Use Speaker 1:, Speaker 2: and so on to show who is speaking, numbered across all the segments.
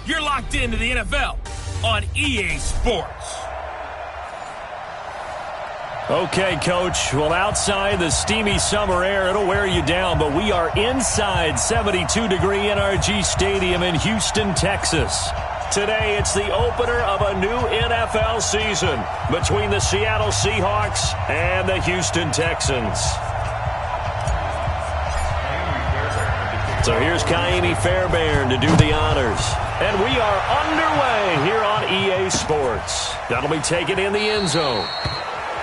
Speaker 1: You're locked into the NFL on EA Sports.
Speaker 2: Okay, Coach. Well, outside the steamy summer air, it'll wear you down, but we are inside 72-degree NRG Stadium in Houston, Texas. Today, it's the opener of a new NFL season between the Seattle Seahawks and the Houston Texans. So here's Kaimi Fairbairn to do the honors. And we are underway here on EA Sports. That'll be taken in the end zone.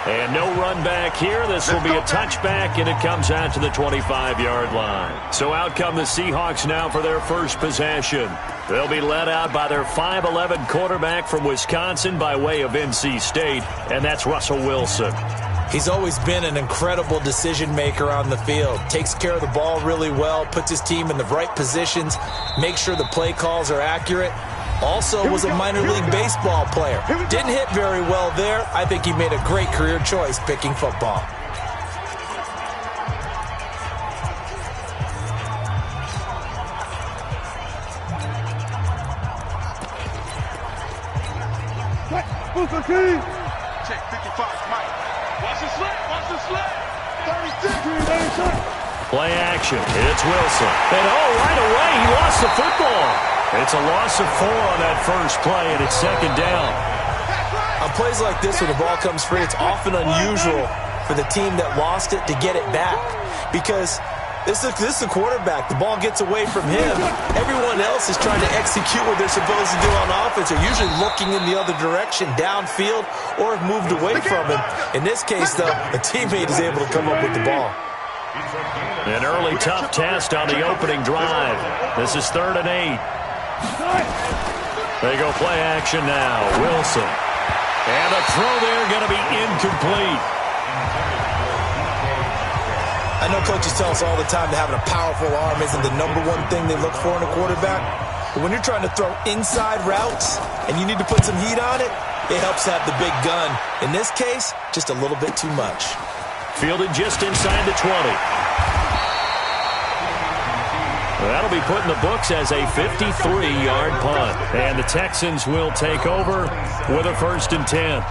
Speaker 2: And no run back here. This will be a touchback, and it comes out to the 25-yard line. So out come the Seahawks now for their first possession. They'll be led out by their 5'11 quarterback from Wisconsin by way of NC State, and that's Russell Wilson.
Speaker 3: He's always been an incredible decision maker on the field. Takes care of the ball really well, puts his team in the right positions, makes sure the play calls are accurate. Also was a minor league baseball player. Didn't hit very well there. I think he made a great career choice picking football.
Speaker 4: Check 55, Mike. Watch the slip, watch the slip. 36.
Speaker 2: Play action. It's Wilson. And right away, he lost the football. It's a loss of 4 on that first play, and it's second down.
Speaker 3: On plays like this where the ball comes free, it's often unusual for the team that lost it to get it back. Because this is the quarterback. The ball gets away from him. Everyone else is trying to execute what they're supposed to do on offense. They're usually looking in the other direction, downfield, or have moved away from him. In this case, though, a teammate is able to come up with the ball.
Speaker 2: An early tough test on the opening drive. This is 3rd and 8. They go play action now. Wilson. And a throw there going to be incomplete.
Speaker 3: I know coaches tell us all the time that having a powerful arm isn't the #1 thing they look for in a quarterback. But when you're trying to throw inside routes and you need to put some heat on it, it helps to have the big gun. In this case, just a little bit too much.
Speaker 2: Fielded just inside the 20. That'll be put in the books as a 53-yard punt. And the Texans will take over with a 1st and 10.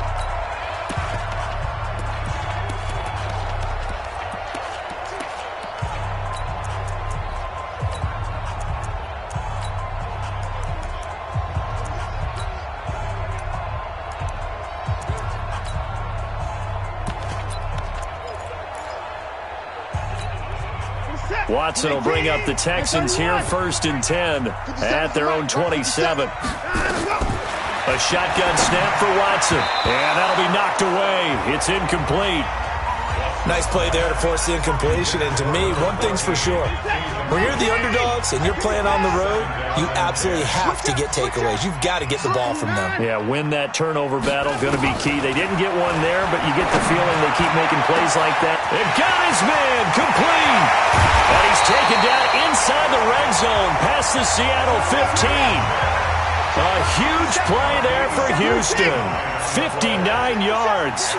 Speaker 2: Watson will bring up the Texans here, 1st and 10 at their own 27. A shotgun snap for Watson, and that'll be knocked away. It's incomplete.
Speaker 3: Nice play there to force the incompletion, and to me, one thing's for sure. When you're the underdogs and you're playing on the road, you absolutely have to get takeaways. You've got to get the ball from them.
Speaker 2: Yeah, win that turnover battle, going to be key. They didn't get one there, but you get the feeling they keep making plays like that. They've got his man, complete. And he's taken down inside the red zone, past the Seattle 15. A huge play there for Houston. 59 yards.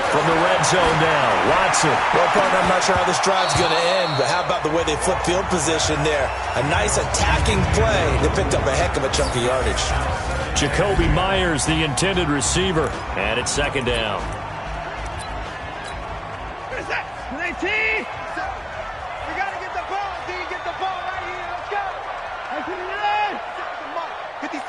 Speaker 2: From the red zone now, Watson.
Speaker 3: Well, partner, I'm not sure how this drive's going to end, but how about the way they flip field position there? A nice attacking play. They picked up a heck of a chunk of yardage.
Speaker 2: Jacoby Myers, the intended receiver, and it's 2nd down.
Speaker 4: 19. We got to get the ball, D. Get the ball right here. Let's go. 57.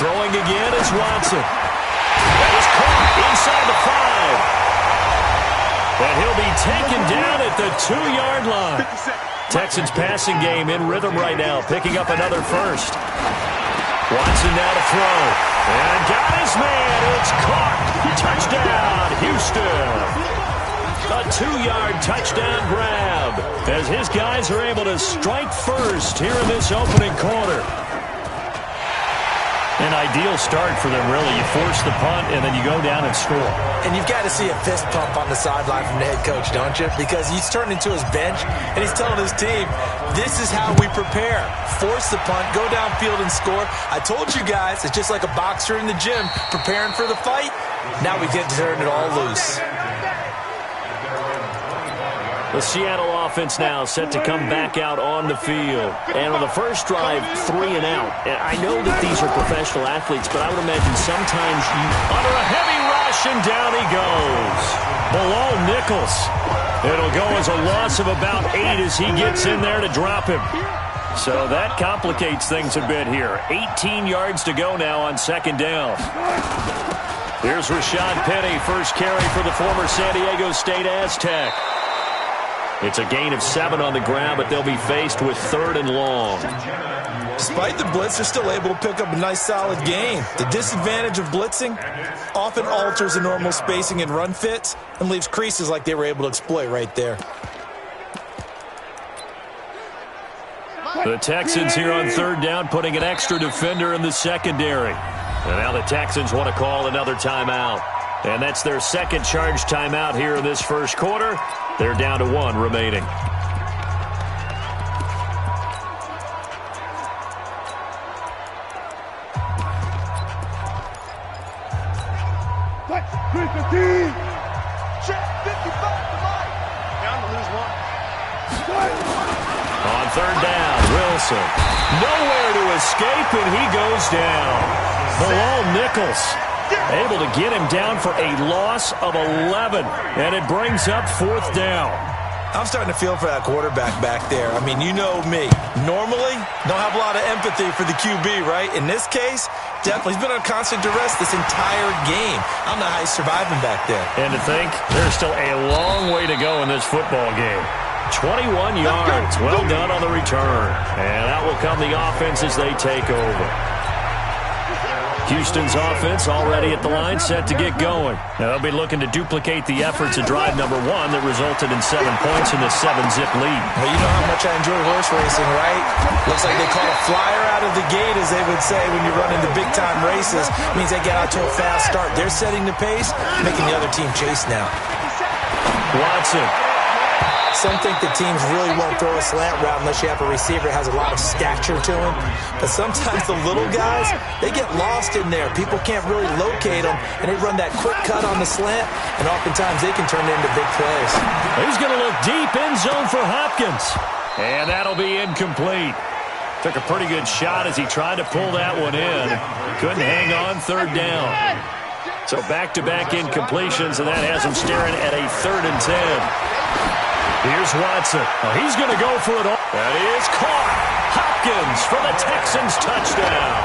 Speaker 2: Throwing again is Watson. That was caught inside the 5. And he'll be taken down at the 2-yard line. Texans passing game in rhythm right now, picking up another first. Watson now to throw. And got his man. It's caught. Touchdown, Houston. A 2-yard touchdown grab as his guys are able to strike first here in this opening quarter. An ideal start for them, really. You force the punt, and then you go down and score.
Speaker 3: And you've got to see a fist pump on the sideline from the head coach, don't you? Because he's turned into his bench, and he's telling his team, this is how we prepare. Force the punt, go downfield and score. I told you guys, it's just like a boxer in the gym preparing for the fight. Now we get to turn it all loose.
Speaker 2: The The Seattle offense now set to come back out on the field. And on the first drive, 3 and out. And I know that these are professional athletes, but I would imagine sometimes under a heavy rush, and down he goes. Below Nichols. It'll go as a loss of about 8 as he gets in there to drop him. So that complicates things a bit here. 18 yards to go now on second down. Here's Rashad Penny, first carry for the former San Diego State Aztec. It's a gain of 7 on the ground, but they'll be faced with 3rd and long.
Speaker 3: Despite the blitz, they're still able to pick up a nice, solid gain. The disadvantage of blitzing often alters the normal spacing and run fits and leaves creases like they were able to exploit right there.
Speaker 2: The Texans here on 3rd down, putting an extra defender in the secondary. And now the Texans want to call another timeout. And that's their second charge timeout here in this first quarter. They're down to 1 remaining. On 3rd down, Wilson. Nowhere to escape, and he goes down. Below Nichols. Able to get him down for a loss of 11. And it brings up 4th down.
Speaker 3: I'm starting to feel for that quarterback back there. I mean, you know me. Normally, don't have a lot of empathy for the QB, right? In this case, definitely. He's been on constant duress this entire game. I don't know how he's surviving back there.
Speaker 2: And to think, there's still a long way to go in this football game. 21 yards. Well done on the return. And out will come the offense as they take over. Houston's offense already at the line, set to get going. Now they'll be looking to duplicate the efforts of drive number 1 that resulted in 7 points in the 7-zip lead.
Speaker 3: Well, you know how much I enjoy horse racing, right? Looks like they call a flyer out of the gate, as they would say when you run into big-time races. It means they get out to a fast start. They're setting the pace, making the other team chase now.
Speaker 2: Watson.
Speaker 3: Some think the teams really won't throw a slant route unless you have a receiver that has a lot of stature to him. But sometimes the little guys, they get lost in there. People can't really locate them, and they run that quick cut on the slant, and oftentimes they can turn it into big plays.
Speaker 2: He's going to look deep end zone for Hopkins. And that'll be incomplete. Took a pretty good shot as he tried to pull that one in. Couldn't hang on 3rd down. So back-to-back incompletions, and that has him staring at a 3rd and 10. Here's Watson. Oh, he's going to go for it all. That is caught. Hopkins for the Texans touchdown.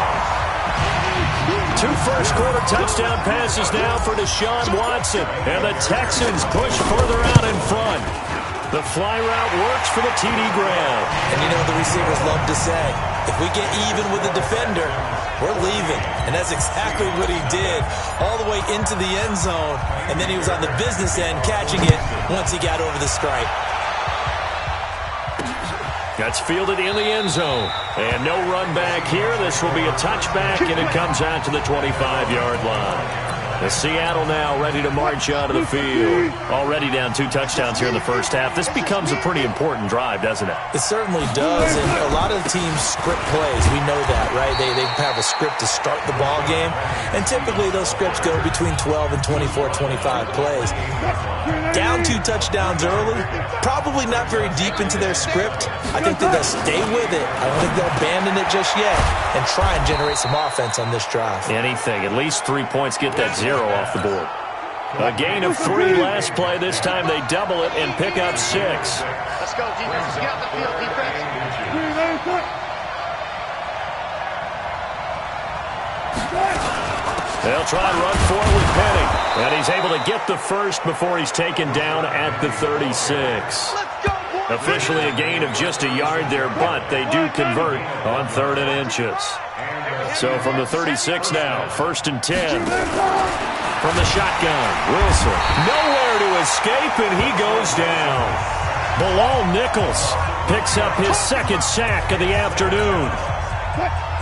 Speaker 2: 2 first-quarter touchdown passes now for Deshaun Watson. And the Texans push further out in front. The fly route works for the TD Graham.
Speaker 3: And you know the receivers love to say, if we get even with the defender, we're leaving. And that's exactly what he did, all the way into the end zone. And then he was on the business end catching it once he got over the stripe.
Speaker 2: That's fielded in the end zone. And no run back here. This will be a touchback, and it comes out to the 25-yard line. The Seattle now ready to march onto the field. Already down 2 touchdowns here in the first half. This becomes a pretty important drive, doesn't it?
Speaker 3: It certainly does, and a lot of the teams script plays. We know that, right? They have a script to start the ball game, and typically those scripts go between 12 and 24, 25 plays. Down 2 touchdowns early, probably not very deep into their script. I think that they'll stay with it. I don't think they'll abandon it just yet and try and generate some offense on this drive.
Speaker 2: Anything. At least 3 points, get that 0 off the board. A gain of 3 last play. This time they double it and pick up 6.
Speaker 4: Let's go, defense. Get out the field, defense.
Speaker 2: They'll try and run forward with Penny. And he's able to get the first before he's taken down at the 36. Officially a gain of just a yard there, but they do convert on 3rd and inches. So from the 36 now, 1st and 10. From the shotgun, Wilson. Nowhere to escape, and he goes down. Bilal Nichols picks up his 2nd sack of the afternoon.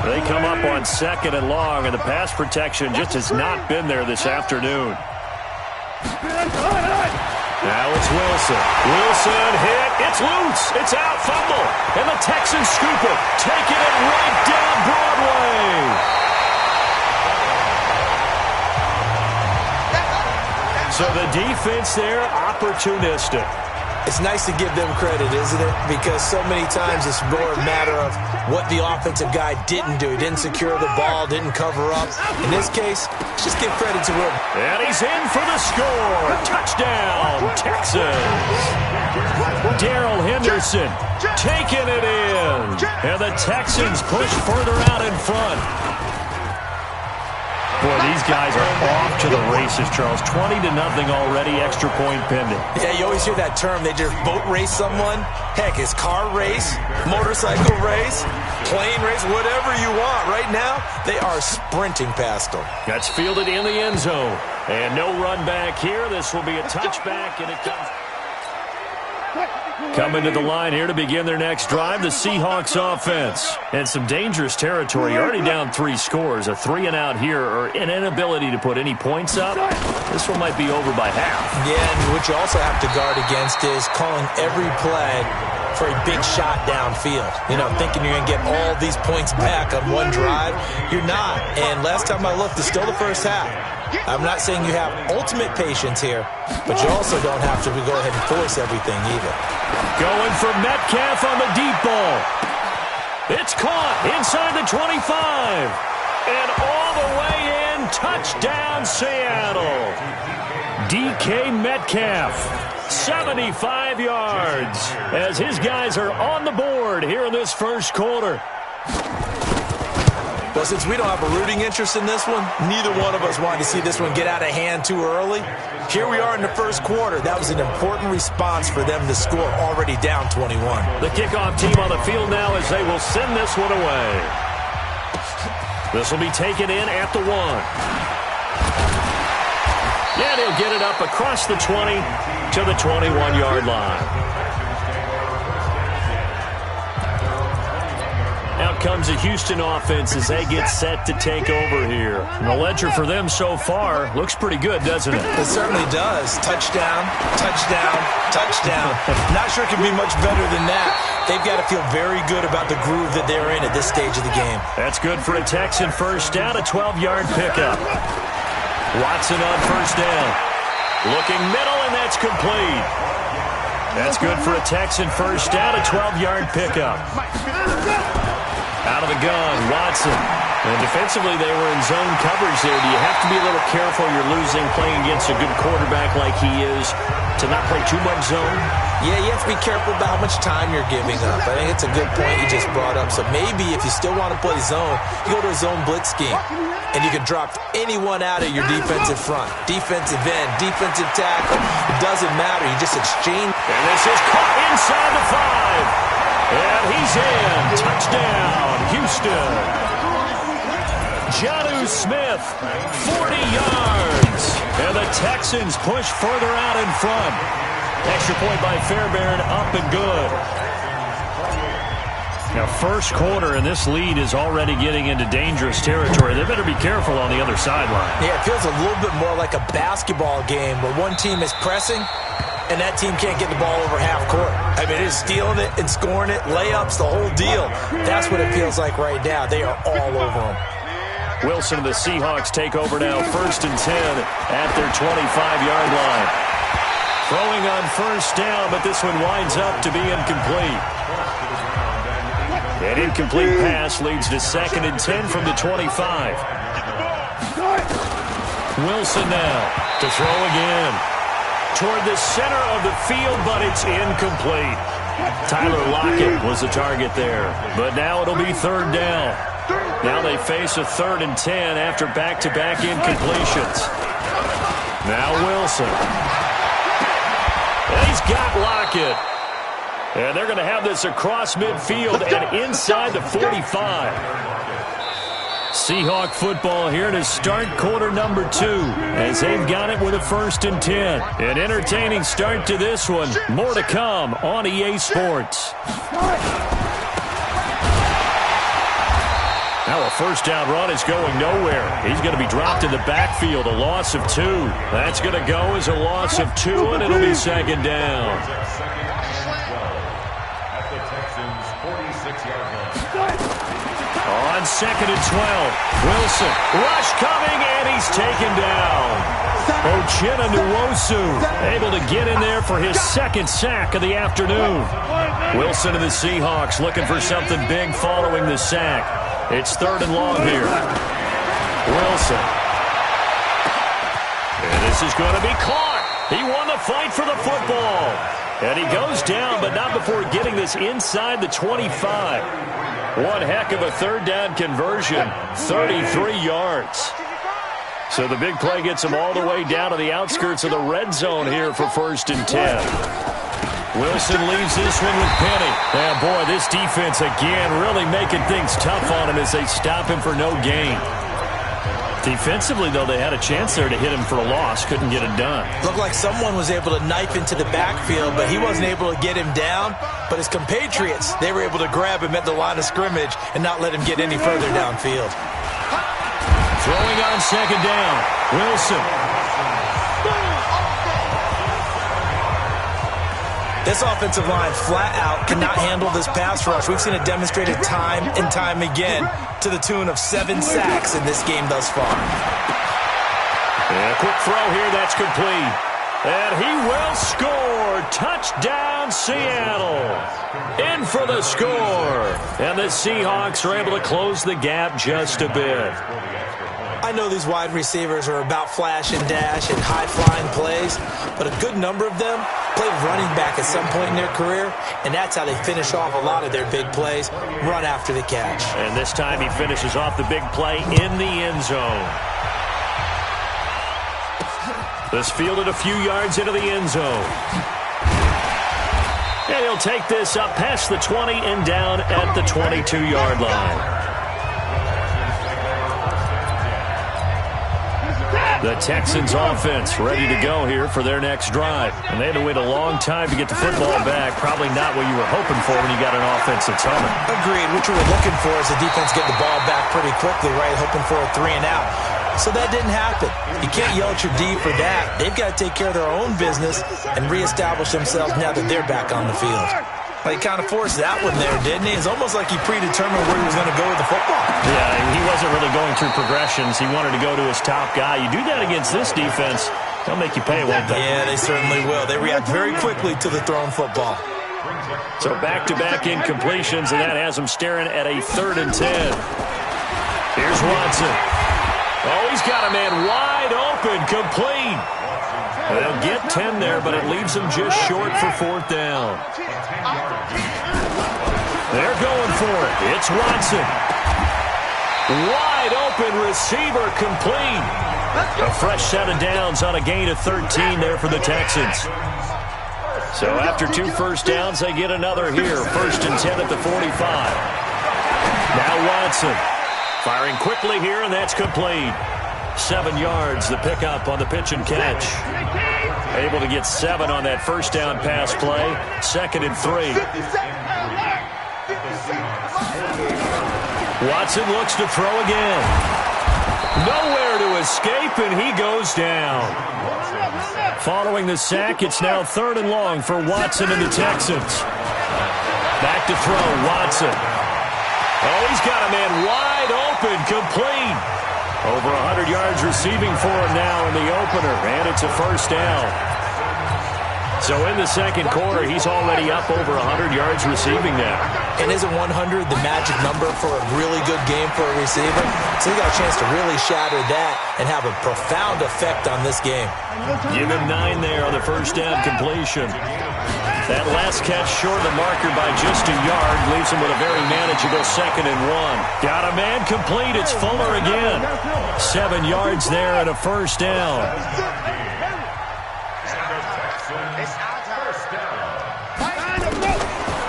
Speaker 2: They come up on 2nd and long, and the pass protection just has not been there this afternoon. Now it's Wilson. Wilson hit. It's loose. It's out. Fumble. And the Texans scoop it. Taking it right down Broadway. So the defense there, opportunistic.
Speaker 3: It's nice to give them credit, isn't it? Because so many times it's more a matter of what the offensive guy didn't do. He didn't secure the ball, didn't cover up. In this case, just give credit to him.
Speaker 2: And he's in for the score. Touchdown, Texans. Darrell Henderson taking it in. And the Texans push further out in front. Boy, these guys are off to the races, Charles. 20-0 already, extra point pending.
Speaker 3: Yeah, you always hear that term. They just boat race someone. Heck, it's car race, motorcycle race, plane race, whatever you want. Right now, they are sprinting past them.
Speaker 2: That's fielded in the end zone. And no run back here. This will be a touchback, and it comes... Coming to the line here to begin their next drive, the Seahawks offense. And some dangerous territory. You're already down 3 scores. A 3-and-out here, or an inability to put any points up. This one might be over by half.
Speaker 3: Yeah, and what you also have to guard against is calling every play for a big shot downfield. You know, thinking you're going to get all these points back on one drive. You're not. And last time I looked, it's still the first half. I'm not saying you have ultimate patience here, but you also don't have to go ahead and force everything either.
Speaker 2: Going for Metcalf on the deep ball. It's caught inside the 25. And all the way in, touchdown Seattle. DK Metcalf, 75 yards, as his guys are on the board here in this first quarter.
Speaker 3: Well, since we don't have a rooting interest in this one, neither one of us wanted to see this one get out of hand too early. Here we are in the first quarter. That was an important response for them to score, already down 21.
Speaker 2: The kickoff team on the field now as they will send this one away. This will be taken in at the 1. And he'll get it up across the 20 to the 21-yard line. Out comes the Houston offense as they get set to take over here. And the ledger for them so far looks pretty good, doesn't it?
Speaker 3: It certainly does. Touchdown, touchdown, touchdown. Not sure it can be much better than that. They've got to feel very good about the groove that they're in at this stage of the game.
Speaker 2: That's good for a Texan first down, a 12-yard pickup. Watson on first down. Looking middle, and that's complete. That's good for a Texan first down, a 12-yard pickup. Out of the gun, Watson. And defensively, they were in zone coverage there. Do you have to be a little careful? You're losing playing against a good quarterback like he is to not play too much zone?
Speaker 3: Yeah, you have to be careful about how much time you're giving up. I think it's a good point you just brought up. So maybe if you still want to play zone, you go to a zone blitz scheme. And you can drop anyone out of your defensive front. Defensive end, defensive tackle. It doesn't matter. You just exchange.
Speaker 2: And this is caught inside the 5. And he's in. Touchdown, Houston. Jonnu Smith, 40 yards. And the Texans push further out in front. Extra point by Fairbairn, up and good. Now, first quarter, and this lead is already getting into dangerous territory. They better be careful on the other sideline.
Speaker 3: Yeah, it feels a little bit more like a basketball game where one team is pressing and that team can't get the ball over half court. I mean, it's stealing it and scoring it, layups, the whole deal. That's what it feels like right now. They are all over them.
Speaker 2: Wilson and the Seahawks take over now, 1st and 10 at their 25-yard line. Throwing on first down, but this one winds up to be incomplete. An incomplete pass leads to 2nd and 10 from the 25. Wilson now to throw again. Toward the center of the field, but it's incomplete. Tyler Lockett was the target there. But now it'll be 3rd down. Now they face a 3rd and 10 after back-to-back incompletions. Now Wilson. And he's got Lockett. And they're going to have this across midfield and inside the 45. Seahawk football here to start quarter number 2 as they've got it with a 1st and 10. An entertaining start to this one. More to come on EA Sports. Now a first down run is going nowhere. He's going to be dropped in the backfield, a loss of 2. That's going to go as a loss of 2, and it'll be 2nd down. On on 2nd and 12. Wilson, rush coming, and he's taken down. Uchenna Nwosu able to get in there for his 2nd sack of the afternoon. Wilson and the Seahawks looking for something big following the sack. It's 3rd and long here. Wilson. And this is going to be caught. He won the fight for the football. And he goes down, but not before getting this inside the 25. One heck of a 3rd down conversion. 33 yards. So the big play gets him all the way down to the outskirts of the red zone here for 1st and 10. Wilson leaves this one with Penny. And boy, this defense again really making things tough on him as they stop him for no gain. Defensively, though, they had a chance there to hit him for a loss. Couldn't get it done.
Speaker 3: Looked like someone was able to knife into the backfield, but he wasn't able to get him down. But his compatriots, they were able to grab him at the line of scrimmage and not let him get any further downfield.
Speaker 2: Throwing on 2nd down. Wilson.
Speaker 3: This offensive line flat out cannot handle this pass rush. We've seen it demonstrated time and time again to the tune of 7 sacks in this game thus far.
Speaker 2: And a quick throw here, that's complete. And he will score. Touchdown, Seattle. In for the score. And the Seahawks are able to close the gap just a bit.
Speaker 3: I know these wide receivers are about flash and dash and high-flying plays, but a good number of them played running back at some point in their career, and that's how they finish off a lot of their big plays, run after the catch.
Speaker 2: And this time he finishes off the big play in the end zone. This fielded a few yards into the end zone. And he'll take this up past the 20 and down at the 22-yard line. The Texans offense ready to go here for their next drive. And they had to wait a long time to get the football back. Probably not what you were hoping for when you got an offense that's humming.
Speaker 3: Agreed. What you were looking for is the defense getting the ball back pretty quickly, right? Hoping for a 3 and out. So that didn't happen. You can't yell at your D for that. They've got to take care of their own business and reestablish themselves now that they're back on the field. Well, he kind of forced that one there, didn't he? It's almost like he predetermined where he was going to go with the football.
Speaker 2: Yeah, he wasn't really going through progressions. He wanted to go to his top guy. You do that against this defense, they'll make you pay, won't they?
Speaker 3: Yeah, they certainly will. They react very quickly to the thrown football.
Speaker 2: So back-to-back incompletions, and that has him staring at a 3rd and 10. Here's Watson. Oh, he's got a man wide open, complete. They'll get 10 there, but it leaves him just short for 4th down. They're going for it. It's Watson. Wide open receiver, complete. A fresh set of downs on a gain of 13 there for the Texans. So after 2 first downs, they get another here. 1st and 10 at the 45. Now Watson. Firing quickly here, and that's complete. 7 yards, the pickup on the pitch and catch. Able to get 7 on that first down pass play. 2nd and 3. Watson looks to throw again. Nowhere to escape, and he goes down. Following the sack, it's now 3rd and long for Watson and the Texans. Back to throw, Watson. Oh, he's got a man wide open, complete. Over 100 yards receiving for him now in the opener, and it's a 1st down. So in the second quarter, he's already up over 100 yards receiving now.
Speaker 3: And isn't 100 the magic number for a really good game for a receiver? So he got a chance to really shatter that and have a profound effect on this game.
Speaker 2: Give him 9 there on the first down completion. That last catch short of the marker by just a yard leaves him with a very manageable 2nd and 1. Got a man complete. It's Fuller again. 7 yards there and a 1st down.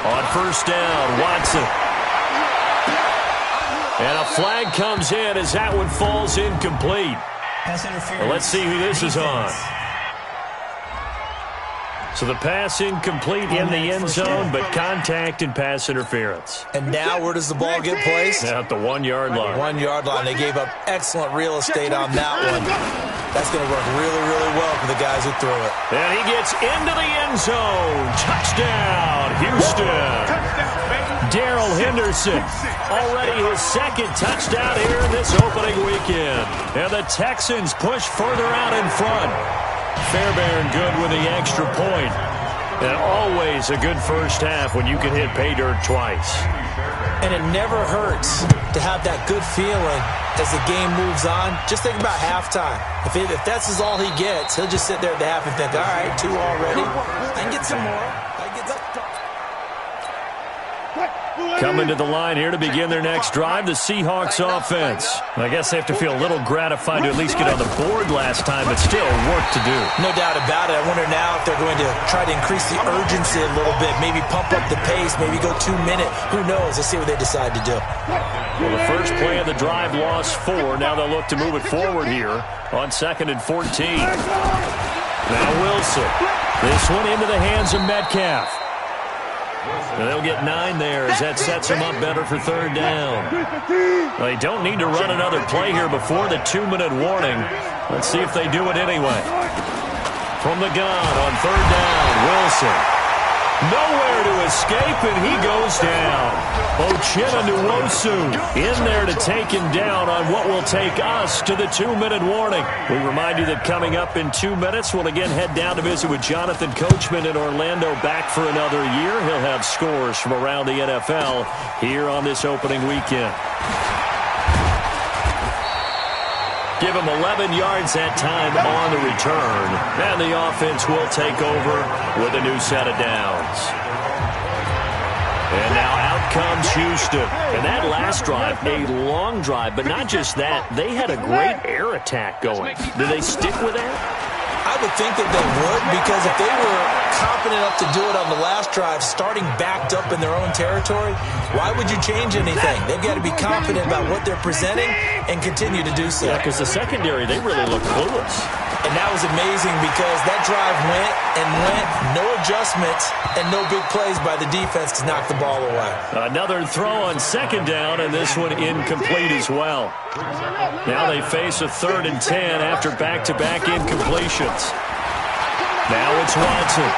Speaker 2: On 1st down, Watson. And a flag comes in as that one falls incomplete. Well, let's see who this is on. So the pass incomplete in the end zone, but contact and pass interference.
Speaker 3: And now where does the ball get placed?
Speaker 2: At the 1-yard line.
Speaker 3: 1-yard line. They gave up excellent real estate on that one. That's going to work really, really well for the guys who threw it.
Speaker 2: And he gets into the end zone. Touchdown, Houston. Darrell Henderson, already his second touchdown here in this opening weekend. And the Texans push further out in front. Fairbairn good with the extra point. And always a good first half when you can hit pay dirt twice.
Speaker 3: And it never hurts to have that good feeling as the game moves on. Just think about halftime. If that's all he gets, he'll just sit there at the half and think, all right, 2 already. I can get some more. I can get some.
Speaker 2: Coming to the line here to begin their next drive, the Seahawks offense. I guess they have to feel a little gratified to at least get on the board last time, but still work to do.
Speaker 3: No doubt about it. I wonder now if they're going to try to increase the urgency a little bit, maybe pump up the pace, maybe go 2 minute. Who knows? Let's see what they decide to do.
Speaker 2: Well, the first play of the drive lost 4. Now they'll look to move it forward here on 2nd and 14. Now Wilson. This one into the hands of Metcalf. And they'll get 9 there as that sets them up better for 3rd down. Well, they don't need to run another play here before the 2-minute warning. Let's see if they do it anyway. From the gun on 3rd down, Wilson. Nowhere to escape, and he goes down. Uchenna Nwosu in there to take him down on what will take us to the 2-minute warning. We remind you that coming up in 2 minutes, we'll again head down to visit with Jonathan Coachman in Orlando, back for another year. He'll have scores from around the NFL here on this opening weekend. Give him 11 yards that time on the return. And the offense will take over with a new set of downs. And now out comes Houston. And that last drive, a long drive, but not just that. They had a great air attack going. Do they stick with that?
Speaker 3: I would think that they would, because if they were confident enough to do it on the last drive, starting backed up in their own territory, why would you change anything? They've got to be confident about what they're presenting and continue to do so.
Speaker 2: Yeah, because the secondary, they really look clueless.
Speaker 3: And that was amazing because that drive went and went, no adjustments, and no big plays by the defense to knock the ball away.
Speaker 2: Another throw on 2nd down, and this one incomplete as well. Now they face a 3rd and 10 after back-to-back incompletions. Now it's Watson.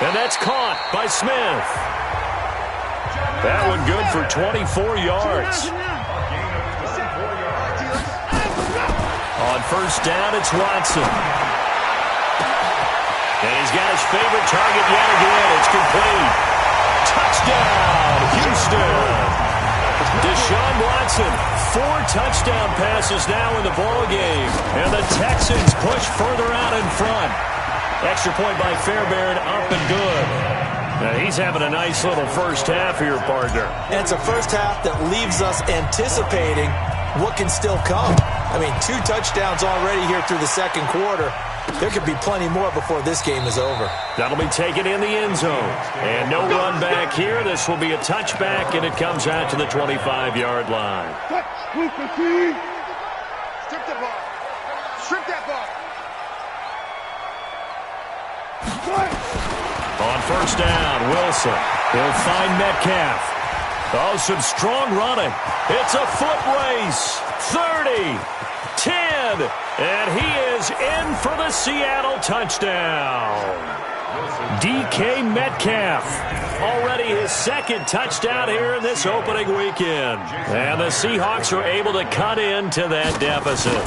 Speaker 2: And that's caught by Smith. That one good for 24 yards. On 1st down, it's Watson. And he's got his favorite target yet again. It's complete. Touchdown, Houston. Deshaun Watson, 4 touchdown passes now in the ballgame. And the Texans push further out in front. Extra point by Fairbairn, up and good. Now he's having a nice little first half here, partner.
Speaker 3: And it's a first half that leaves us anticipating what can still come. I mean, 2 touchdowns already here through the 2nd quarter. There could be plenty more before this game is over.
Speaker 2: That'll be taken in the end zone. And no run back here. This will be a touchback, and it comes out to the 25-yard line.
Speaker 4: Strip the ball. Strip that ball.
Speaker 2: On 1st down, Wilson. He'll find Metcalf. Oh, some strong running. It's a foot race. 30, 10, and he is in for the Seattle touchdown. DK Metcalf, already his 2nd touchdown here in this opening weekend. And the Seahawks are able to cut into that deficit.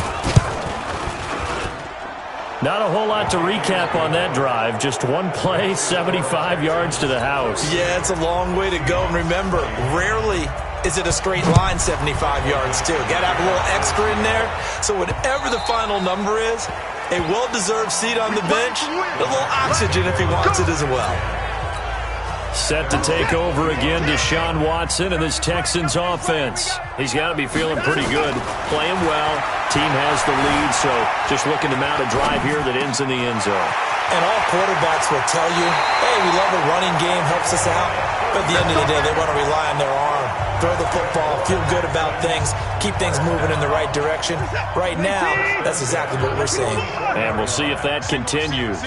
Speaker 2: Not a whole lot to recap on that drive. Just one play, 75 yards to the house.
Speaker 3: Yeah, it's a long way to go. And remember, rarely is it a straight line 75 yards, too. Got to have a little extra in there. So whatever the final number is, a well-deserved seat on the bench, a little oxygen if he wants it as well.
Speaker 2: Set to take over again, Deshaun Watson and this Texans offense. He's got to be feeling pretty good. Playing well. Team has the lead, so just looking to mount a drive here that ends in the end zone.
Speaker 3: And all quarterbacks will tell you, hey, we love a running game, helps us out. But at the end of the day, they want to rely on their arm. Throw the football, feel good about things, keep things moving in the right direction. Right now, that's exactly what we're seeing.
Speaker 2: And we'll see if that continues.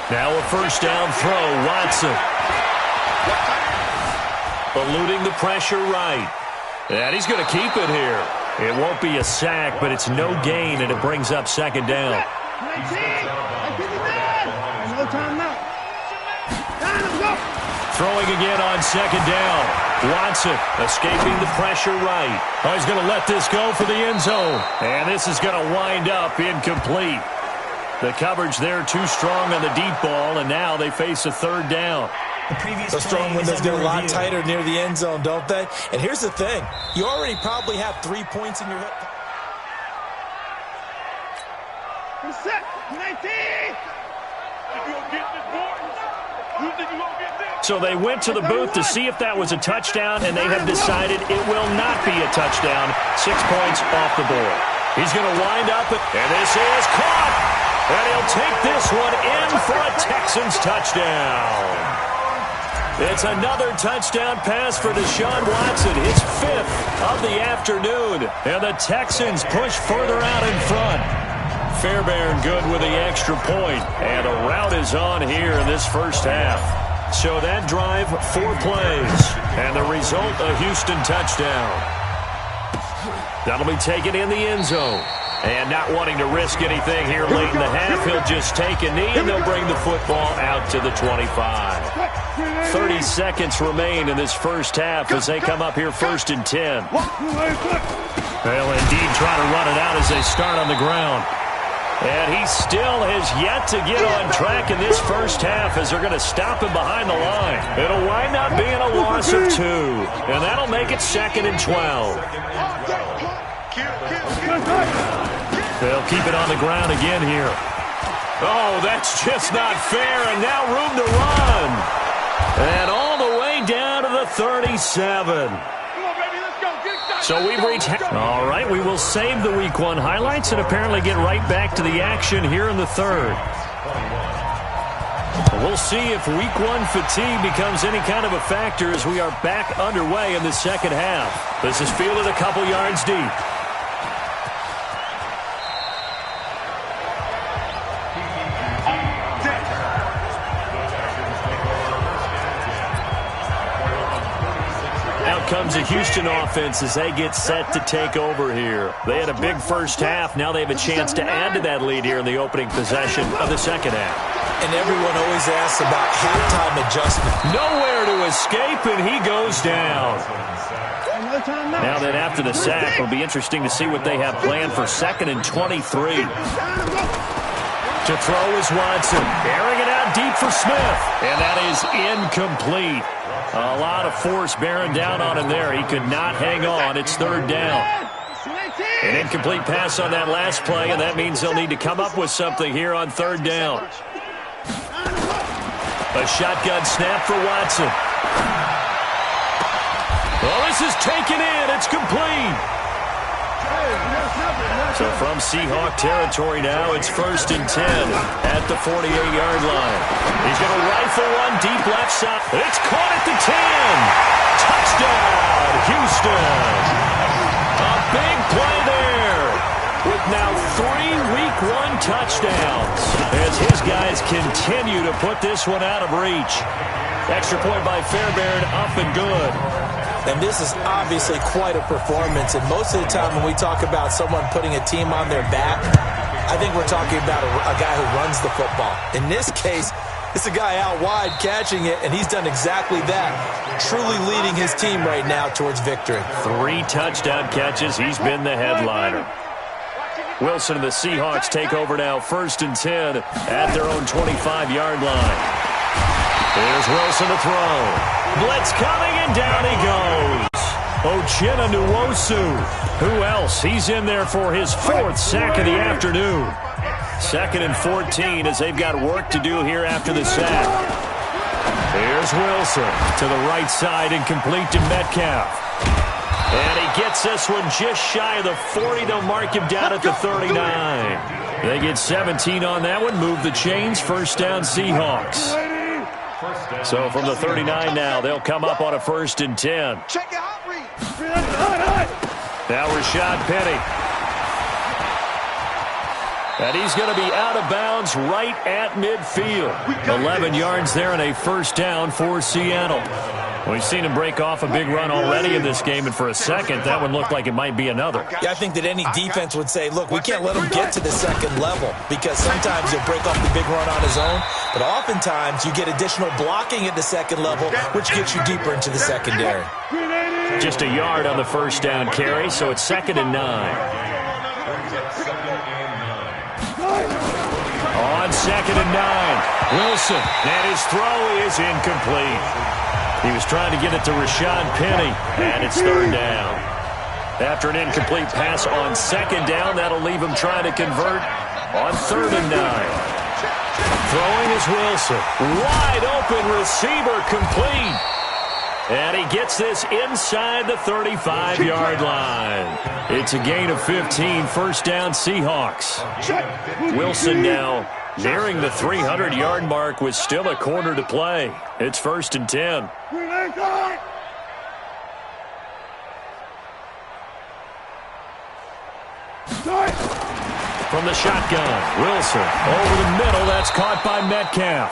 Speaker 2: Now a 1st down throw, Watson. Eluding the pressure right. And he's going to keep it here. It won't be a sack, but it's no gain, and it brings up 2nd down.
Speaker 4: No time now.
Speaker 2: Throwing again on second down. Watson escaping the pressure right. Oh, he's going to let this go for the end zone. And this is going to wind up incomplete. The coverage there too strong on the deep ball, and now they face a third down.
Speaker 3: The strong windows get a lot tighter near the end zone, don't they? And here's the thing. You already probably have 3 points in your head.
Speaker 4: Set. 19.
Speaker 2: So they went to the booth to see if that was a touchdown, and they have decided it will not be a touchdown. 6 points off the board. He's going to wind up, and this is caught. And he'll take this one in for a Texans touchdown. It's another touchdown pass for Deshaun Watson, his 5th of the afternoon. And the Texans push further out in front. Fairbairn good with the extra point. And a rout is on here in this first half. So that drive, 4 plays. And the result, a Houston touchdown. That'll be taken in the end zone. And not wanting to risk anything here late in the half, he'll just take a knee, and they'll bring the football out to the 25. 30 seconds remain in this first half as they come up here 1st and 10. They'll indeed try to run it out as they start on the ground. And he still has yet to get on track in this first half as they're going to stop him behind the line. It'll wind up being a loss of 2. And that'll make it 2nd and 12. They'll keep it on the ground again here. Oh, that's just not fair, and now room to run. And all the way down to the 37. So we've reached... All right, we will save the Week 1 highlights and apparently get right back to the action here in the third. We'll see if Week 1 fatigue becomes any kind of a factor as we are back underway in the second half. This is fielded a couple yards deep. Comes the Houston offense as they get set to take over here. They had a big first half. Now they have a chance to add to that lead here in the opening possession of the second half.
Speaker 3: And everyone always asks about halftime adjustment.
Speaker 2: Nowhere to escape, and he goes down. Now that after the sack, it'll be interesting to see what they have planned for 2nd and 23. To throw is Watson. Airing it out deep for Smith. And that is incomplete. A lot of force bearing down on him there. He could not hang on. It's 3rd down. An incomplete pass on that last play, and that means they'll need to come up with something here on 3rd down. A shotgun snap for Watson. Well, this is taken in. It's complete. So from Seahawk territory now, it's 1st and 10 at the 48-yard line. He's going to rifle one deep left side. It's caught at the 10. Touchdown, Houston. A big play there with now 3 Week 1 touchdowns as his guys continue to put this one out of reach. Extra point by Fairbairn, up and good.
Speaker 3: And this is obviously quite a performance. And most of the time when we talk about someone putting a team on their back, I think we're talking about a guy who runs the football. In this case, it's a guy out wide catching it, and he's done exactly that, truly leading his team right now towards victory.
Speaker 2: 3 touchdown catches. He's been the headliner. Wilson and the Seahawks take over now 1st and 10 at their own 25-yard line. Here's Wilson to throw. Blitz coming, and down he goes. Uchenna Nwosu. Who else? He's in there for his 4th sack of the afternoon. 2nd and 14 as they've got work to do here after the sack. Here's Wilson to the right side and complete to Metcalf. And he gets this one just shy of the 40. They'll mark him down at the 39. They get 17 on that one. Move the chains. 1st down Seahawks. So from the 39 now, they'll come up on a 1st and 10. Now Rashad Penny. And he's going to be out of bounds right at midfield. 11 yards there and a 1st down for Seattle. We've seen him break off a big run already in this game, and for a second, that one looked like it might be another.
Speaker 3: Yeah, I think that any defense would say, look, we can't let him get to the second level because sometimes he'll break off the big run on his own, but oftentimes you get additional blocking at the second level, which gets you deeper into the secondary.
Speaker 2: Just a yard on the first down carry, so it's 2nd and 9. On 2nd and 9, Wilson, and his throw is incomplete. He was trying to get it to Rashad Penny, and it's 3rd down. After an incomplete pass on 2nd down, that'll leave him trying to convert on 3rd and 9. Throwing is Wilson. Wide open receiver complete. And he gets this inside the 35-yard line. It's a gain of 15, 1st down Seahawks. Wilson now nearing the 300-yard mark with still a quarter to play. It's 1st and 10. From the shotgun, Wilson over the middle. That's caught by Metcalf.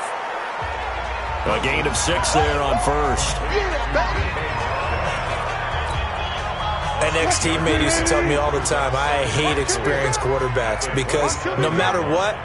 Speaker 2: A gain of 6 there on 1st.
Speaker 3: An ex-teammate used to tell me all the time, I hate experienced quarterbacks because no matter what,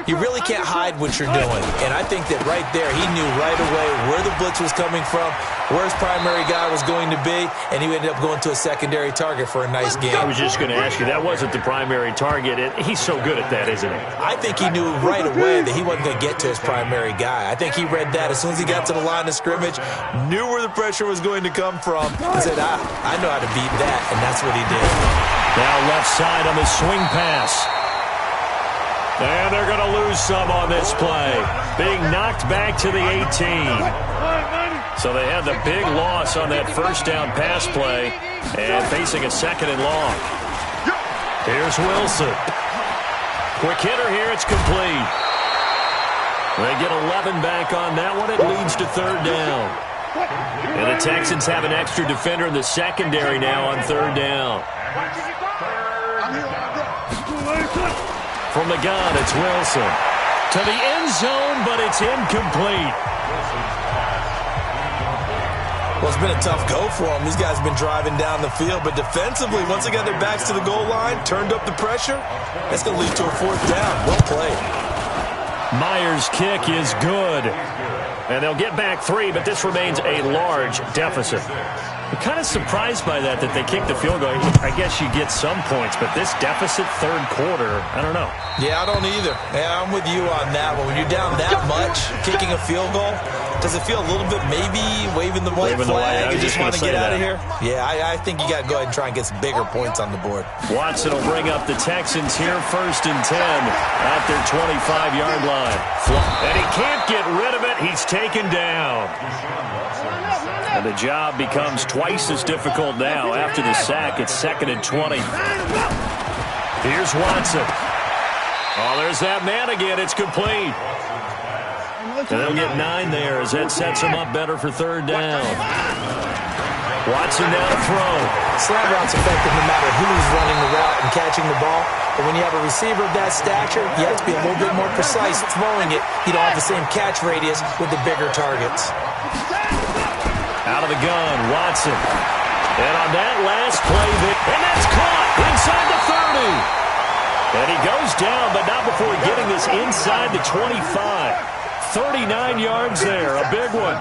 Speaker 3: you really can't hide what you're doing. And I think that right there, he knew right away where the blitz was coming from, where his primary guy was going to be, and he ended up going to a secondary target for a nice game.
Speaker 2: I was just going to ask you, that wasn't the primary target. He's so good at that, isn't he?
Speaker 3: I think he knew right away that he wasn't going to get to his primary guy. I think he read that as soon as he got to the line of scrimmage, knew where the pressure was going to come from, and said, I know how to beat that. And that's what he did.
Speaker 2: Now left side on the swing pass. And they're going to lose some on this play. Being knocked back to the 18. So they had the big loss on that 1st down pass play and facing a 2nd and long. Here's Wilson. Quick hitter here. It's complete. They get 11 back on that one. It leads to 3rd down. And the Texans have an extra defender in the secondary now on 3rd down. From the gun, it's Wilson. To the end zone, but it's incomplete.
Speaker 3: Well, it's been a tough go for them. These guys have been driving down the field, but defensively, once they got their backs to the goal line, turned up the pressure, that's going to lead to a 4th down. Well played.
Speaker 2: Myers' kick is good. And they'll get back 3, but this remains a large deficit. I'm kind of surprised by that they kicked the field goal. I guess you get some points, but this deficit 3rd quarter, I don't know.
Speaker 3: Yeah, I don't either. Yeah, I'm with you on that one. When you're down that much, kicking a field goal, does it feel a little bit maybe waving the white flag and just want to get out of here? Yeah, I think you got to go ahead and try and get some bigger points on the board.
Speaker 2: Watson will bring up the Texans here 1st and 10 at their 25-yard line. And he can't get rid of it. He's taken down. And the job becomes twice as difficult now after the sack. It's 2nd and 20. Here's Watson. Oh, there's that man again. It's complete. And they'll get 9 there as that sets him up better for 3rd down. Watson now to throw.
Speaker 3: Slant route's effective no matter who's running the route and catching the ball. But when you have a receiver of that stature, you have to be a little bit more precise throwing it. You don't have the same catch radius with the bigger targets.
Speaker 2: Out of the gun, Watson. And on that last play, and that's caught inside the 30. And he goes down, but not before getting this inside the 25. 39 yards there, a big one.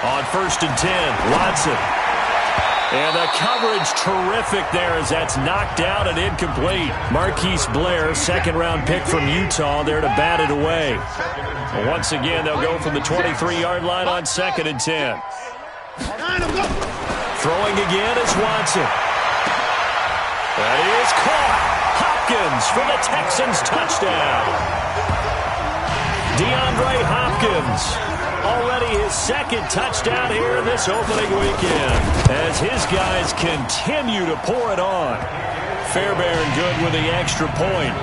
Speaker 2: On 1st and 10, Watson. And the coverage terrific there as that's knocked out and incomplete. Marquise Blair, 2nd-round pick from Utah, there to bat it away. And once again, they'll go from the 23-yard line on 2nd and 10. Throwing again is Watson. That is caught. Hopkins for the Texans touchdown. DeAndre Hopkins, already his 2nd touchdown here this opening weekend as his guys continue to pour it on. Fairbairn good with the extra point.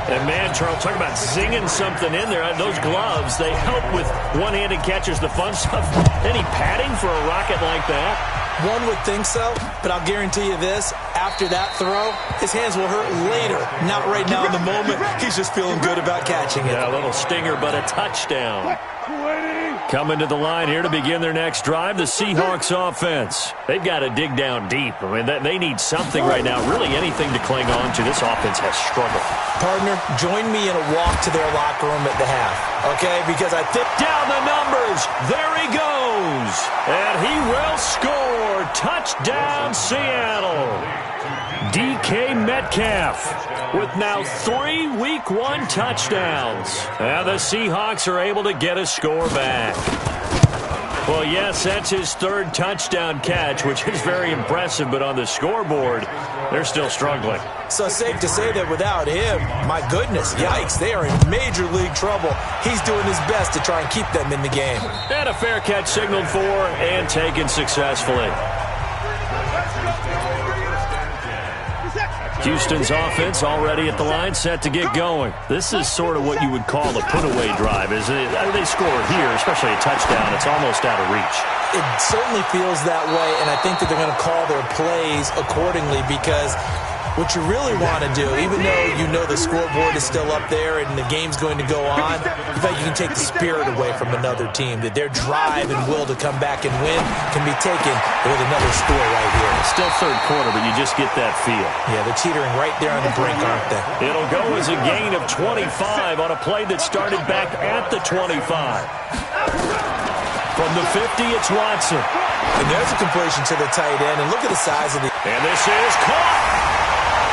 Speaker 2: And man, Charles, talk about zinging something in there. Those gloves, they help with one-handed catches, the fun stuff. Any padding for a rocket like that?
Speaker 3: One would think so, but I'll guarantee you this. After that throw, his hands will hurt later. Not right now in the moment. He's just feeling good about catching it.
Speaker 2: Yeah, a little stinger, but a touchdown. Coming to the line here to begin their next drive, the Seahawks offense. They've got to dig down deep. I mean, they need something right now, really anything to cling on to. This offense has struggled.
Speaker 3: Partner, join me in a walk to their locker room at the half, okay? Because I think...
Speaker 2: Down the numbers. There he goes. And he will score. Touchdown, Seattle. DK Metcalf with now 3 Week 1 touchdowns. And the Seahawks are able to get a score back. Well, yes, that's his 3rd touchdown catch, which is very impressive, but on the scoreboard, they're still struggling.
Speaker 3: So safe to say that without him, my goodness, yikes, they are in major league trouble. He's doing his best to try and keep them in the game.
Speaker 2: And a fair catch signaled for and taken successfully. Houston's offense already at the line, set to get going. This is sort of what you would call a put-away drive, isn't it? They score here, especially a touchdown. It's almost out of reach.
Speaker 3: It certainly feels that way, and I think that they're going to call their plays accordingly because what you really want to do, even though you know the scoreboard is still up there and the game's going to go on, in fact, you can take the spirit away from another team, that their drive and will to come back and win can be taken with another score right here.
Speaker 2: It's still 3rd quarter, but you just get that feel.
Speaker 3: Yeah, they're teetering right there on the brink, aren't they?
Speaker 2: It'll go as a gain of 25 on a play that started back at the 25. From the 50, it's Watson.
Speaker 3: And there's a completion to the tight end, and look at the size of the...
Speaker 2: And this is caught.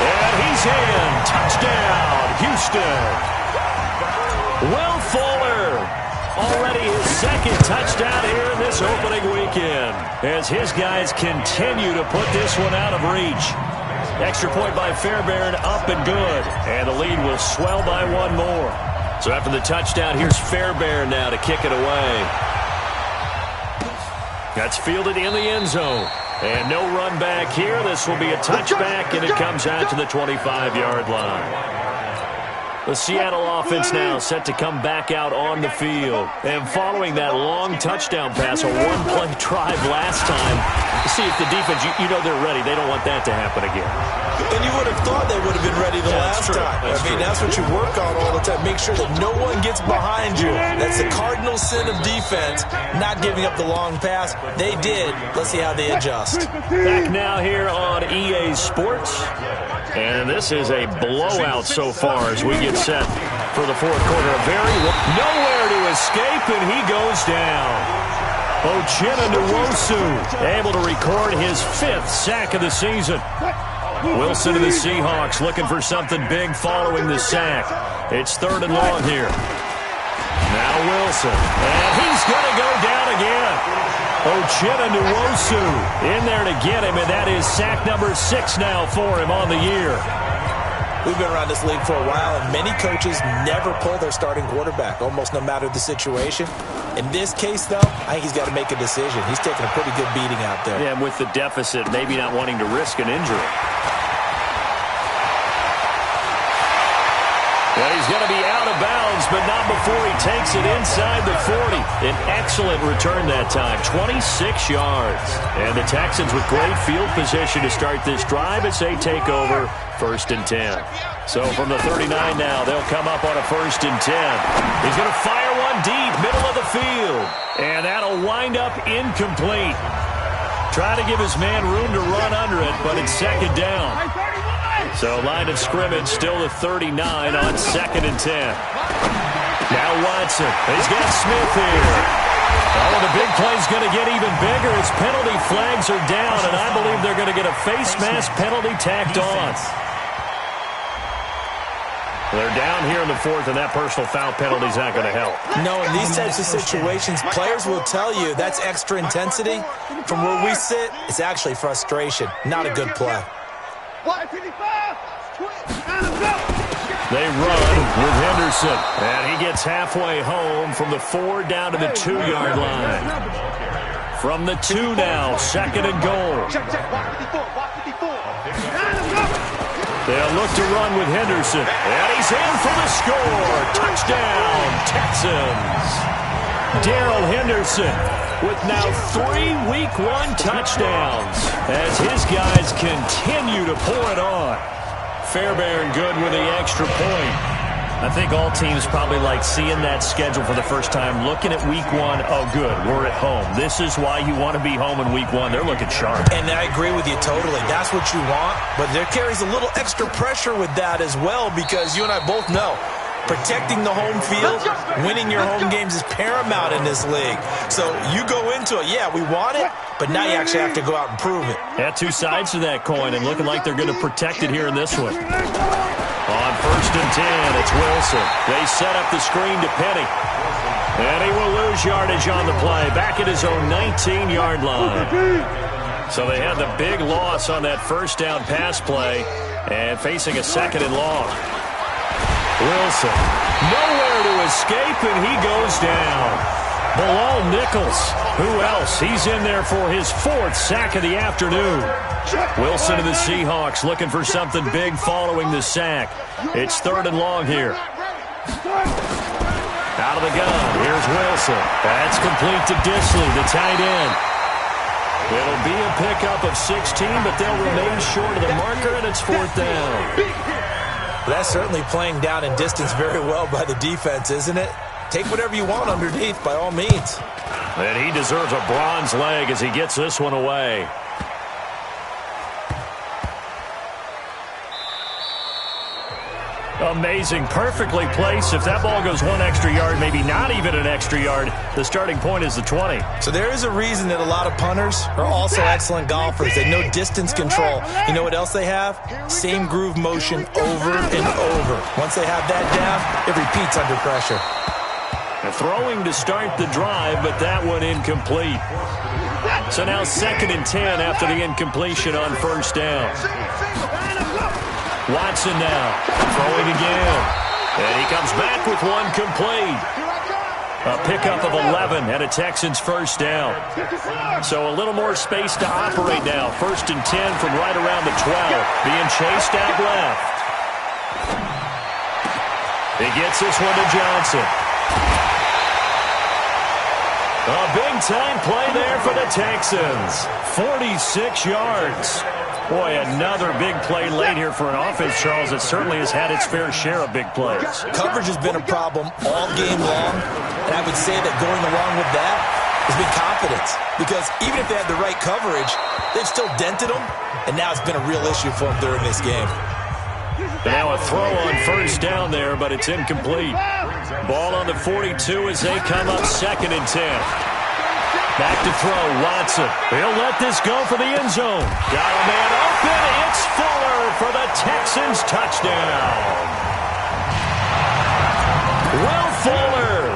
Speaker 2: And he's in. Touchdown, Houston. Will Fuller, already his 2nd touchdown here in this opening weekend, as his guys continue to put this one out of reach. Extra point by Fairbairn, up and good. And the lead will swell by 1 more. So after the touchdown, here's Fairbairn now to kick it away. That's fielded in the end zone. And no run back here. This will be a touchback, and it comes out to the 25-yard line. The Seattle offense now set to come back out on the field. And following that long touchdown pass, a 1-play drive last time, see if the defense, you know they're ready. They don't want that to happen again.
Speaker 3: And you would have thought they would have been ready the last time. That's what you work on all the time. Make sure that no one gets behind you. That's the cardinal sin of defense, not giving up the long pass. They did. Let's see how they adjust.
Speaker 2: Back now here on EA Sports. And this is a blowout so far as we get set for the 4th quarter. Nowhere to escape, and he goes down. Uchenna Nwosu able to record his 5th sack of the season. Wilson and the Seahawks looking for something big following the sack. It's 3rd and long here. Now Wilson, and he's going to go down again. Uchenna Nwosu in there to get him, and that is sack number 6 now for him on the year.
Speaker 3: We've been around this league for a while, and many coaches never pull their starting quarterback, almost no matter the situation. In this case, though, I think he's got to make a decision. He's taking a pretty good beating out there.
Speaker 2: Yeah, and with the deficit, maybe not wanting to risk an injury. Well, he's going to be out of bounds, but not before he takes it inside the 40. An excellent return that time, 26 yards. And the Texans with great field position to start this drive as they take over 1st and 10. So from the 39 now, they'll come up on a 1st and 10. He's going to fire one deep, middle of the field. And that'll wind up incomplete. Try to give his man room to run under it, but it's 2nd down. So line of scrimmage still the 39 on 2nd and 10. Now Watson. He's got Smith here. Oh, the big play's going to get even bigger. His penalty flags are down, and I believe they're going to get a face mask penalty tacked on. They're down here in the 4th, and that personal foul penalty is not going to help.
Speaker 3: No, in these types of situations, players will tell you that's extra intensity. From where we sit, it's actually frustration, not a good play.
Speaker 2: They run with Henderson, and he gets halfway home from the 4 down to the 2-yard line. From the 2 now, 2nd and goal. They'll look to run with Henderson, and he's in for the score. Touchdown, Texans. Darrell Henderson with now 3 Week 1 touchdowns as his guys continue to pour it on. Fairbairn good with the extra point. I think all teams probably like seeing that schedule for the first time, looking at week one. Oh, good, we're at home. This is why you want to be home in week one. They're looking sharp.
Speaker 3: And I agree with you totally. That's what you want, but there carries a little extra pressure with that as well, because you and I both know protecting the home field, winning your home games is paramount in this league. So you go into it, yeah, we want it, but now you actually have to go out and prove it.
Speaker 2: Yeah, two sides to that coin, and looking like they're going to protect it here in this one. On 1st and 10, it's Wilson. They set up the screen to Penny. And he will lose yardage on the play, back at his own 19-yard line. So they had the big loss on that first down pass play, and facing a 2nd and long. Wilson, nowhere to escape, and he goes down. Bilal Nichols, who else? He's in there for his 4th sack of the afternoon. Wilson to the Seahawks looking for something big following the sack. It's 3rd and long here. Out of the gun, here's Wilson. That's complete to Disley, the tight end. It'll be a pickup of 16, but they'll remain short of the marker, and it's 4th down.
Speaker 3: That's certainly playing down in distance very well by the defense, isn't it? Take whatever you want underneath, by all means.
Speaker 2: And he deserves a bronze leg as he gets this one away. Amazing. Perfectly placed. If that ball goes 1 extra yard, maybe not even an extra yard, the starting point is the 20.
Speaker 3: So there is a reason that a lot of punters are also excellent golfers. They know distance control. You know what else they have? Same groove motion over and over. Once they have that down, it repeats under pressure.
Speaker 2: And throwing to start the drive, but that one incomplete. So now 2nd and 10 after the incompletion on 1st down. Watson now, throwing again. And he comes back with one complete. A pickup of 11 and a Texans 1st down. So a little more space to operate now. 1st and 10 from right around the 12. Being chased out left. He gets this one to Johnson. A big-time play there for the Texans. 46 yards. Boy, another big play late here for an offense, Charles, that certainly has had its fair share of big plays.
Speaker 3: Coverage has been a problem all game long, and I would say that going along with that has been confidence. Because even if they had the right coverage, they've still dented them, and now it's been a real issue for them during this game.
Speaker 2: Now a throw on 1st down there, but it's incomplete. Ball on the 42 as they come up 2nd and 10. Back to throw, Watson. He'll let this go for the end zone. Got a man open. It's Fuller for the Texans touchdown. Will Fuller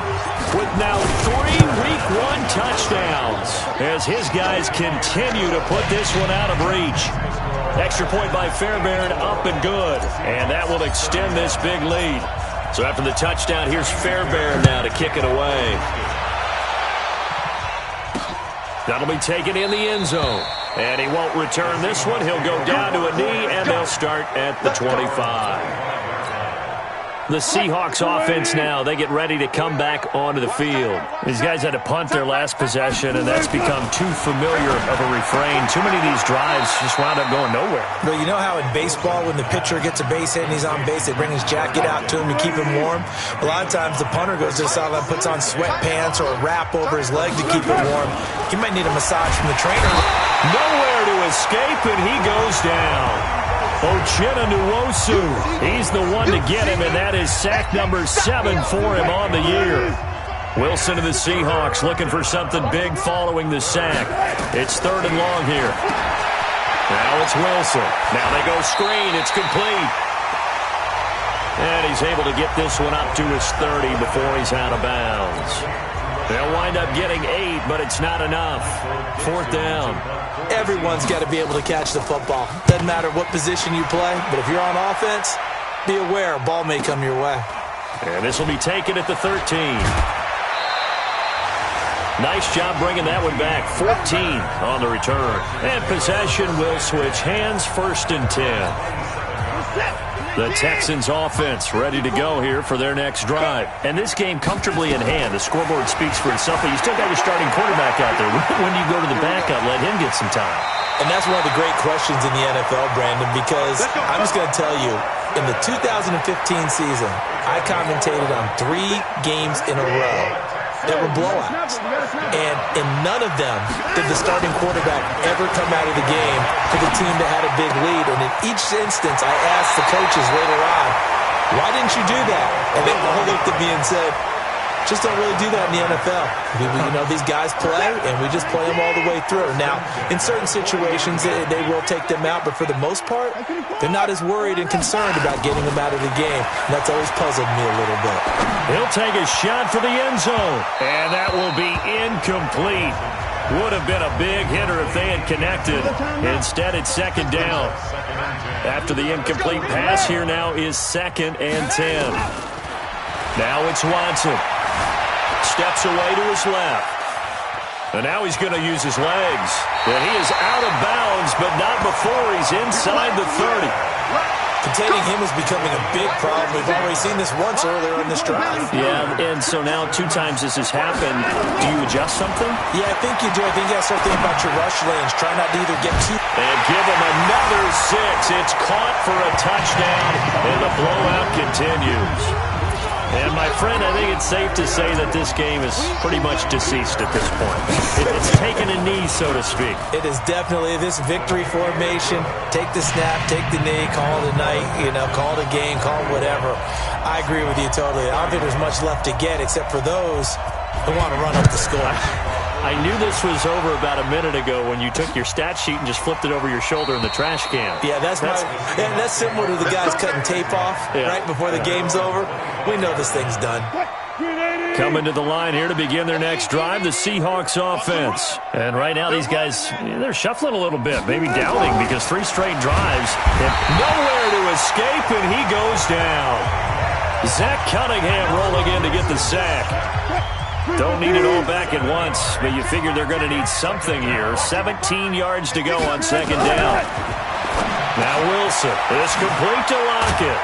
Speaker 2: with now 3 Week 1 touchdowns as his guys continue to put this one out of reach. Extra point by Fairbairn, up and good. And that will extend this big lead. So after the touchdown, here's Fairbairn now to kick it away. That'll be taken in the end zone. And he won't return this one. He'll go down to a knee, and they'll start at the 25. The Seahawks offense now, they get ready to come back onto the field. These guys had to punt their last possession, and that's become too familiar of a refrain. Too many of these drives just wound up going nowhere.
Speaker 3: But you know how in baseball, when the pitcher gets a base hit and he's on base, they bring his jacket out to him to keep him warm? A lot of times the punter goes to the sideline, puts on sweatpants or a wrap over his leg to keep it warm. He might need a massage from the trainer.
Speaker 2: Nowhere to escape, and he goes down. Uchenna Nwosu, he's the one to get him, and that is sack number 7 for him on the year. Wilson to the Seahawks looking for something big following the sack. It's 3rd and long here. Now it's Wilson. Now they go screen. It's complete. And he's able to get this one up to his 30 before he's out of bounds. They'll wind up getting 8, but it's not enough. 4th down.
Speaker 3: Everyone's got to be able to catch the football. Doesn't matter what position you play, but if you're on offense, be aware a ball may come your way.
Speaker 2: And this will be taken at the 13. Nice job bringing that one back. 14 on the return. And possession will switch hands. 1st and 10. The Texans offense ready to go here for their next drive. And this game comfortably in hand. The scoreboard speaks for itself, but you still got your starting quarterback out there. When do you go to the backup, let him get some time?
Speaker 3: And that's one of the great questions in the NFL, Brandon, because I'm just going to tell you, in the 2015 season, I commentated on 3 games in a row that were blowouts. And in none of them did the starting quarterback ever come out of the game for the team that had a big lead. And in each instance, I asked the coaches later on, why didn't you do that? And they all looked at me and said, just don't really do that in the NFL. These guys play, and we just play them all the way through. Now, in certain situations, they will take them out, but for the most part, they're not as worried and concerned about getting them out of the game. And that's always puzzled me a little bit.
Speaker 2: He'll take a shot for the end zone, and that will be incomplete. Would have been a big hitter if they had connected. Instead, it's second down. After the incomplete pass, here now is 2nd and 10. Now it's Watson. Steps away to his left. And now he's going to use his legs. And he is out of bounds, but not before he's inside the 30.
Speaker 3: Containing him is becoming a big problem. We've already seen this once earlier in this drive.
Speaker 2: Yeah, and so now 2 times this has happened. Do you adjust something?
Speaker 3: Yeah, I think you do. I think you got to start thinking about your rush lanes. Try not to either get too...
Speaker 2: And give him another 6. It's caught for a touchdown, and the blowout continues. And, my friend, I think it's safe to say that this game is pretty much deceased at this point. It's taken a knee, so to speak.
Speaker 3: It is definitely this victory formation. Take the snap, take the knee, call it a night, call it a game, call it whatever. I agree with you totally. I don't think there's much left to get except for those who want to run up the score.
Speaker 2: I knew this was over about a minute ago when you took your stat sheet and just flipped it over your shoulder in the trash can.
Speaker 3: Yeah, that's similar to the guys cutting tape off right before the game's over. We know this thing's done.
Speaker 2: Coming to the line here to begin their next drive, the Seahawks offense. And right now these guys, they're shuffling a little bit, maybe doubting because 3 straight drives. And nowhere to escape, and he goes down. Zach Cunningham rolling in to get the sack. Don't need it all back at once, but you figure they're going to need something here. 17 yards to go on 2nd down. Now Wilson is complete to Lockett.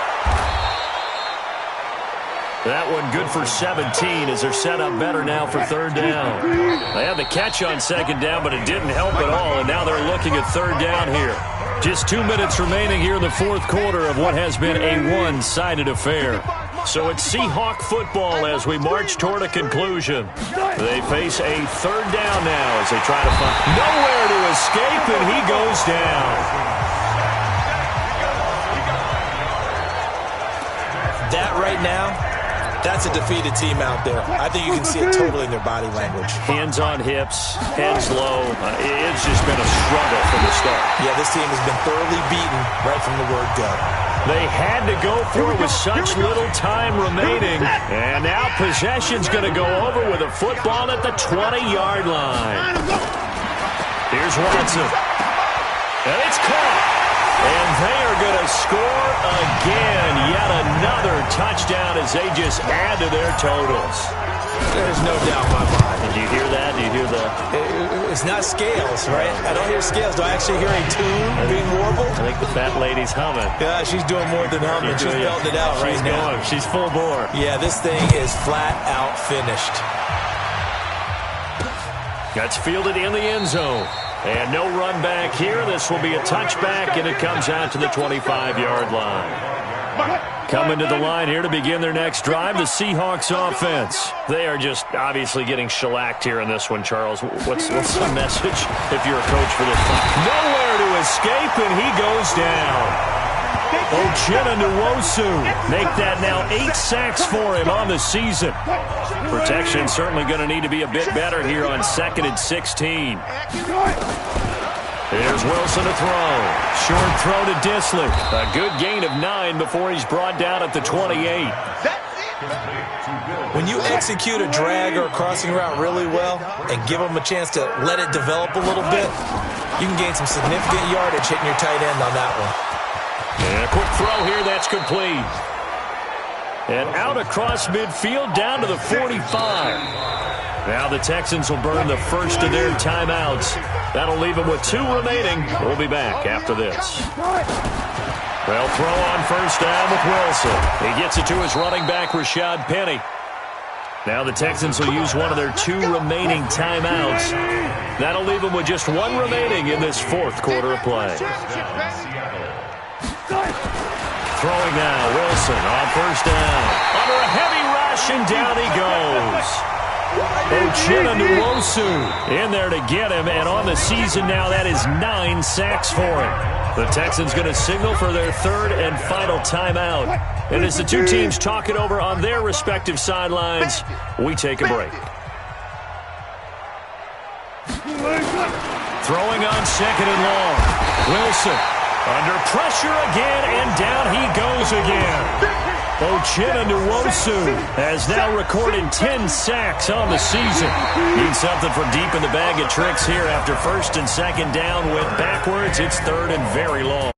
Speaker 2: That one good for 17 as they're set up better now for 3rd down. They had the catch on 2nd down, but it didn't help at all, and now they're looking at 3rd down here. Just 2 minutes remaining here in the 4th quarter of what has been a one-sided affair. So it's Seahawk football as we march toward a conclusion. They face a 3rd down now as they try to find nowhere to escape, and he goes down.
Speaker 3: That right now, that's a defeated team out there. I think you can see it totally in their body language.
Speaker 2: Hands on hips, heads low. It's just been a struggle from the start.
Speaker 3: Yeah, this team has been thoroughly beaten right from the word go.
Speaker 2: They had to go for it with such little time remaining. And now possession's going to go over with a football at the 20-yard line. Here's Watson. And it's caught. And they are going to score again. Yet another touchdown as they just add to their totals.
Speaker 3: There's no doubt in my mind.
Speaker 2: Did you hear that? Do you hear the...
Speaker 3: It's not scales, right? I don't hear scales. Do I actually hear a tune being warbled?
Speaker 2: I think the fat lady's humming.
Speaker 3: Yeah, she's doing more than humming. She's belting it out right now.
Speaker 2: She's full bore.
Speaker 3: Yeah, this thing is flat out finished.
Speaker 2: That's fielded in the end zone. And no run back here. This will be a touchback, and it comes out to the 25-yard line. Coming to the line here to begin their next drive, the Seahawks offense. They are just obviously getting shellacked here in this one, Charles. What's the message if you're a coach for this one? Nowhere to escape, and he goes down. Uchenna Nwosu make that now 8 sacks for him on the season. Protection certainly going to need to be a bit better here on 2nd and 16. Here's Wilson to throw. Short throw to Disley. A good gain of 9 before he's brought down at the 28.
Speaker 3: When you execute a drag or a crossing route really well and give them a chance to let it develop a little bit, you can gain some significant yardage hitting your tight end on that one.
Speaker 2: And a quick throw here, that's complete. And out across midfield, down to the 45. Now the Texans will burn the first of their timeouts That'll leave him with 2 remaining. We'll be back after this. They'll throw on first down with Wilson. He gets it to his running back, Rashad Penny. Now the Texans will use one of their 2 remaining timeouts. That'll leave them with just 1 remaining in this 4th quarter of play. Throwing now, Wilson on first down. Under a heavy rush, and down he goes. Uchenna in there to get him, and on the season now, that is 9 sacks for him. The Texans going to signal for their 3rd and final timeout. And as the 2 teams talk it over on their respective sidelines, we take a break. Throwing on 2nd and long. Wilson under pressure again, and down he goes again. Uchenna has now recorded 10 sacks on the season. Needs something from deep in the bag of tricks here after 1st and 2nd down. Went backwards. It's 3rd and very long.